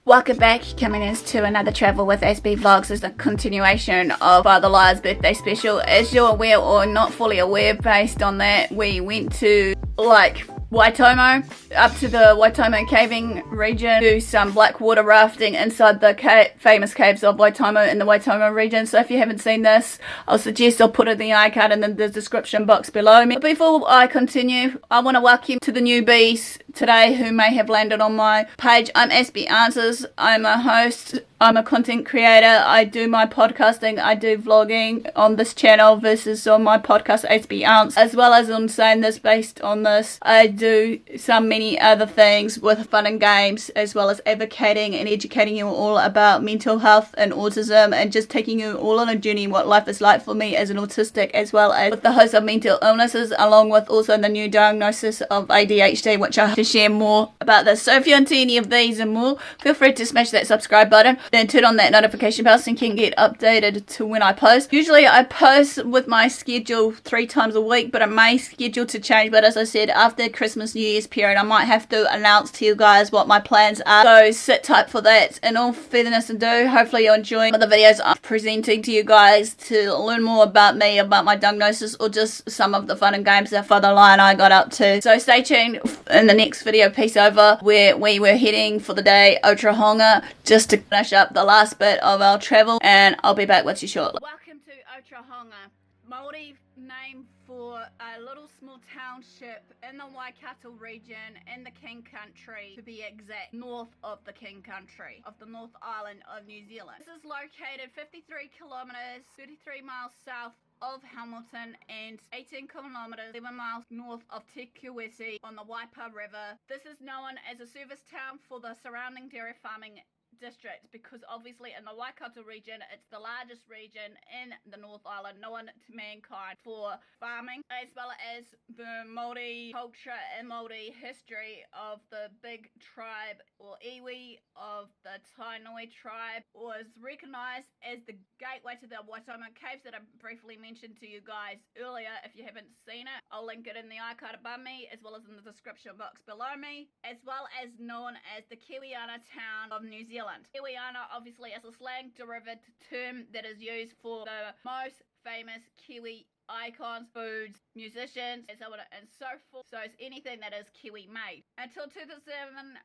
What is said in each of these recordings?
Welcome back, Chameleons, to another Travel with Aspie vlogs. As a continuation of FireTheLier's birthday special. As you're aware or not fully aware, based on that, we went to Waitomo, up to the Waitomo caving region, do some black water rafting inside the famous caves of Waitomo in the Waitomo region. So if you haven't seen this, I'll suggest I'll put it in the iCard and in the description box below me. But before I continue, I want to welcome to the newbies today who may have landed on my page. I'm Aspie Answers. I'm a host. I'm a content creator. I do my podcasting. I do vlogging on this channel versus on my podcast Aspie Answers. As well as on saying this, based on this, I do many other things with fun and games, as well as advocating and educating you all about mental health and autism, and just taking you all on a journey what life is like for me as an autistic, as well as with the host of mental illnesses, along with also the new diagnosis of ADHD, which I have to share more about this. So if you're into any of these and more, feel free to smash that subscribe button, then turn on that notification bell so you can get updated to when I post. Usually I post with my schedule 3 times a week, but it may schedule to change. But as I said, after Christmas New Year's period, I might have to announce to you guys what my plans are, so sit tight for that. In all fairness and do, hopefully you're enjoying the videos I'm presenting to you guys to learn more about me, about my diagnosis, or just some of the fun and games that FireTheLier and I got up to. So stay tuned in the next video piece over, where we were heading for the day Otorohanga, just to finish up the last bit of our travel, and I'll be back with you shortly. Welcome to Otorohanga, Māori name for a little small township in the Waikato region in the King Country, to be exact, north of the King Country, of the North Island of New Zealand. This is located 53 kilometres, 33 miles south of Hamilton and 18 kilometres, 11 miles north of Te Kiwis on the Waipa River. This is known as a service town for the surrounding dairy farming district, because obviously in the Waikato region, it's the largest region in the North Island known to mankind for farming, as well as the Māori culture and Māori history of the big tribe, or iwi, of the Tainui tribe, was recognised as the gateway to the Waitomo caves that I briefly mentioned to you guys earlier. If you haven't seen it, I'll link it in the iCard above me, as well as in the description box below me, as well as known as the Kiwiana town of New Zealand. Kiwiana obviously is a slang derivative term that is used for the most famous Kiwi icons, foods, musicians, and so on and so forth. So it's anything that is Kiwi made. Until 2007,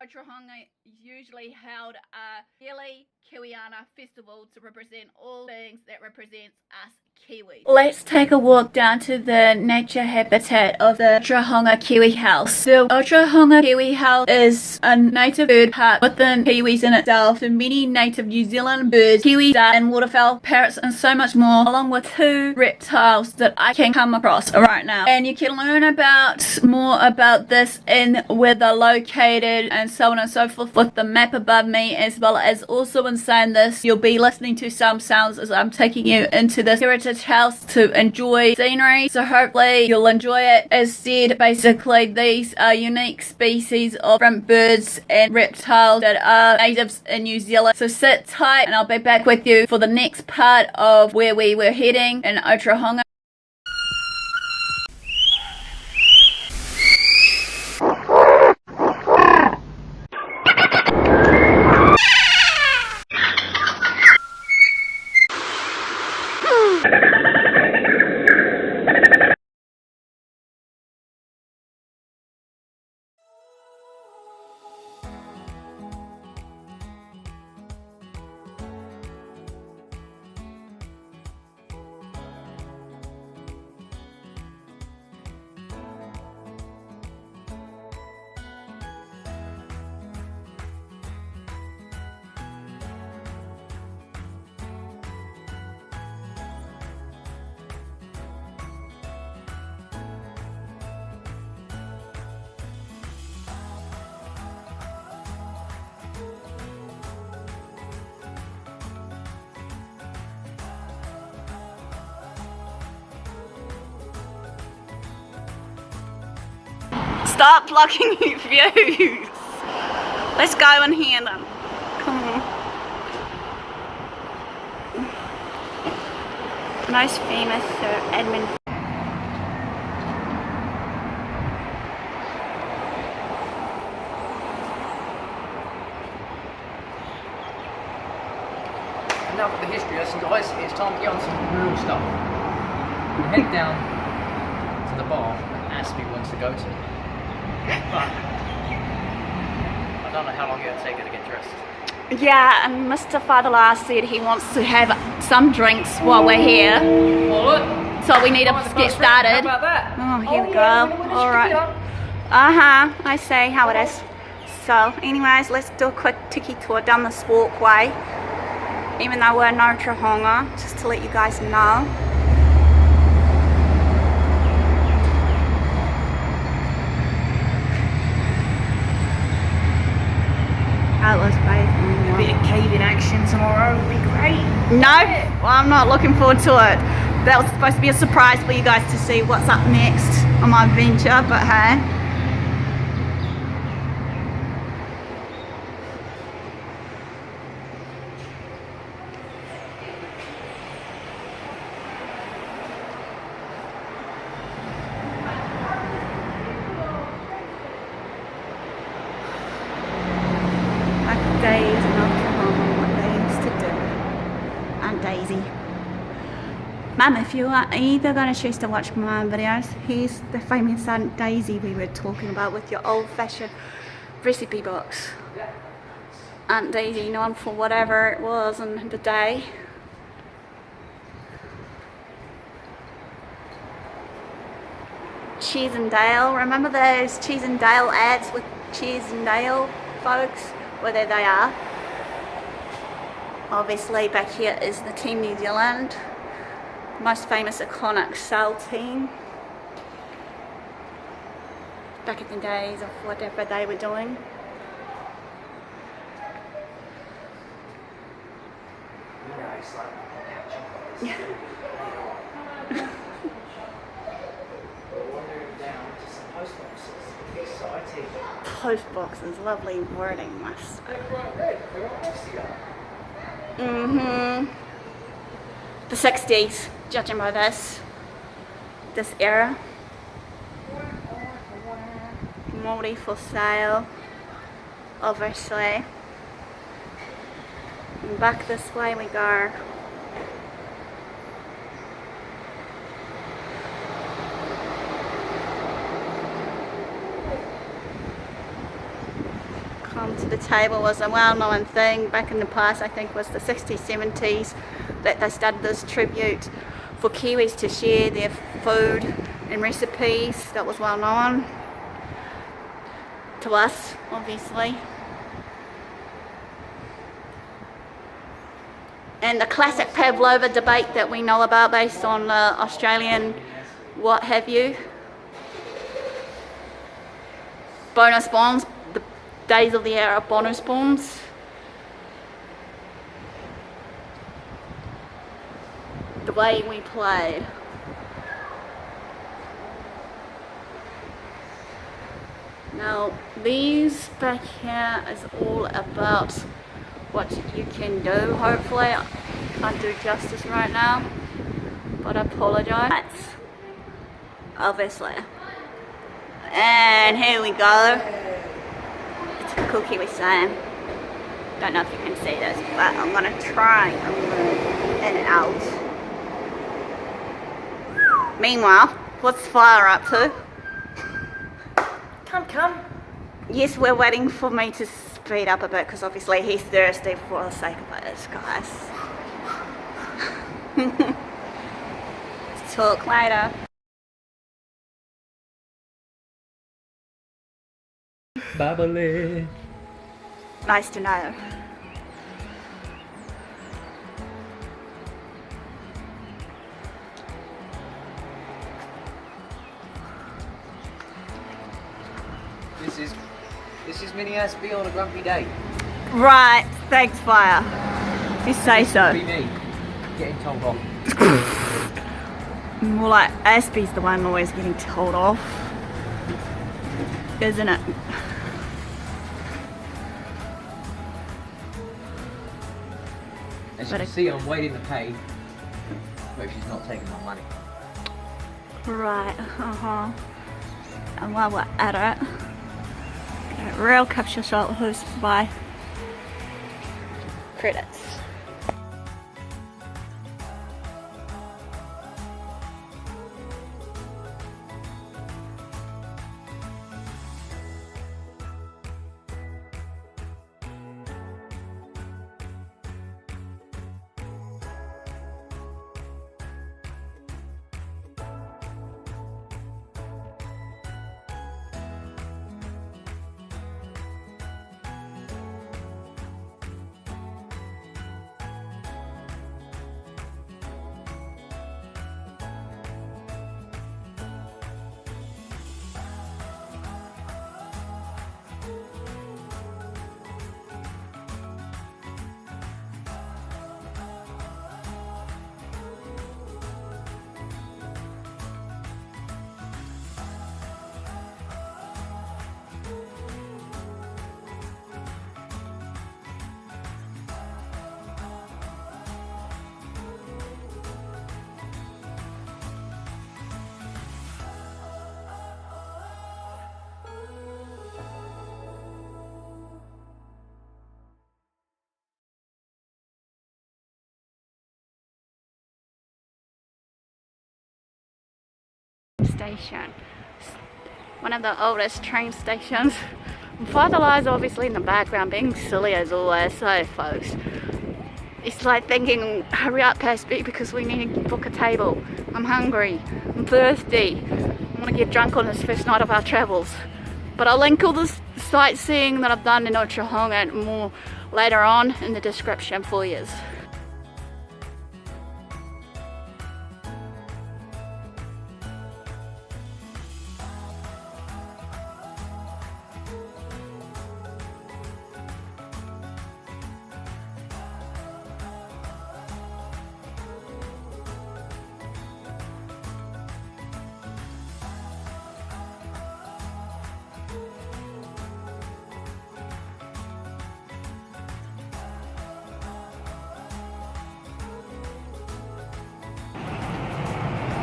Otorohanga usually held a yearly Kiwiana festival to represent all things that represents us Kiwi. Let's take a walk down to the nature habitat of the Otorohanga Kiwi House. The Otorohanga Kiwi House is a native bird park within kiwis in itself. To many native New Zealand birds, kiwis, and waterfowl, parrots, and so much more, along with 2 reptiles that I can come across right now. And you can learn more about this in where they're located and so on and so forth with the map above me, as well as also in saying this, you'll be listening to some sounds as I'm taking you into this heritage house to enjoy scenery. So hopefully you'll enjoy it. As said, basically these are unique species of different birds and reptiles that are natives in New Zealand. So sit tight and I'll be back with you for the next part of where we were heading in Otorohanga. Stop blocking your views. Let's go in here then. Come on. Most famous Edmonds. enough of the history lesson, guys. It's time to get on some real stuff. We head down to the bar that Aspie wants to go to. But I don't know how long it'll take her to get dressed. Yeah, and Mr. FireTheLier said he wants to have some drinks while we're here. Well, look. So we need to get started. How about that? Oh, here we go. Alright. I see how it is. So, anyways, let's do a quick tiki tour down this walkway. Even though we're in Otorohanga, just to let you guys know. That was great. A bit of cave-in action tomorrow would be great. No, well, I'm not looking forward to it. That was supposed to be a surprise for you guys to see what's up next on my adventure, but hey. Days and Oklahoma, what they used to do. And Daisy. Mum, if you are either going to choose to watch my videos, here's the famous Aunt Daisy we were talking about with your old-fashioned recipe books. Aunt Daisy, known for whatever it was in the day. Cheese and Dale, remember those Cheese and Dale ads with Cheese and Dale folks? Well, there they are. Obviously back here is the Team New Zealand, most famous iconic sail team. Back in the days of whatever they were doing. Yeah. Post boxes, lovely wording, must. The 60s, judging by this era. Moldy for sale, obviously. And back this way we go. Come to the table was a well-known thing back in the past. I think was the 60s, 70s that they started this tribute for Kiwis to share their food and recipes. That was well known to us, obviously. And the classic Pavalova debate that we know about based on Australian what have you. Bonus bombs. Days of the era of bonus bombs. The way we played. Now these back here is all about what you can do. Hopefully I can't do justice right now, but I apologise. Obviously. And here we go. Typical Kiwi slang. Don't know if you can see this, but I'm gonna try and move in and out. Meanwhile, what's Fire up to? Come. Yes, we're waiting for me to speed up a bit because obviously he's thirsty for the sake of this, guys. Talk later. Bubbly. Nice to know. This is mini Aspie on a grumpy day. Right, thanks Fire. If you say so. Be me getting told off. More like Aspie's the one always getting told off, isn't it? As you can see, I'm waiting to pay, but she's not taking my money. Right, And while we're at it, get a real capture shot who's by credits. station. One of the oldest train stations. FireTheLier is obviously in the background being silly as always. So folks, it's like thinking hurry up Aspie because we need to book a table. I'm hungry, I'm thirsty, I want to get drunk on this first night of our travels. But I'll link all the sightseeing that I've done in Otorohanga and more later on in the description for you.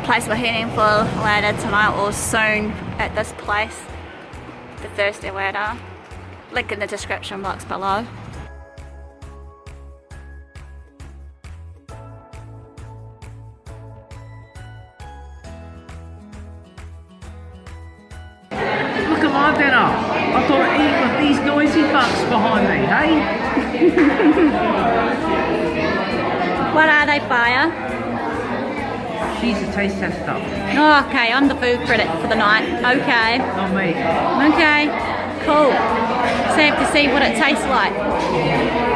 Place we're heading for later tonight or soon at this place, the Thirsty Water. Link in the description box below. Look at my dinner. I thought I'd eat with these noisy fucks behind me, hey? What are they, Fire? She's a taste tester. Oh, okay, I'm the food critic for the night. Okay. Not me. Okay, cool. So I have to see what it tastes like.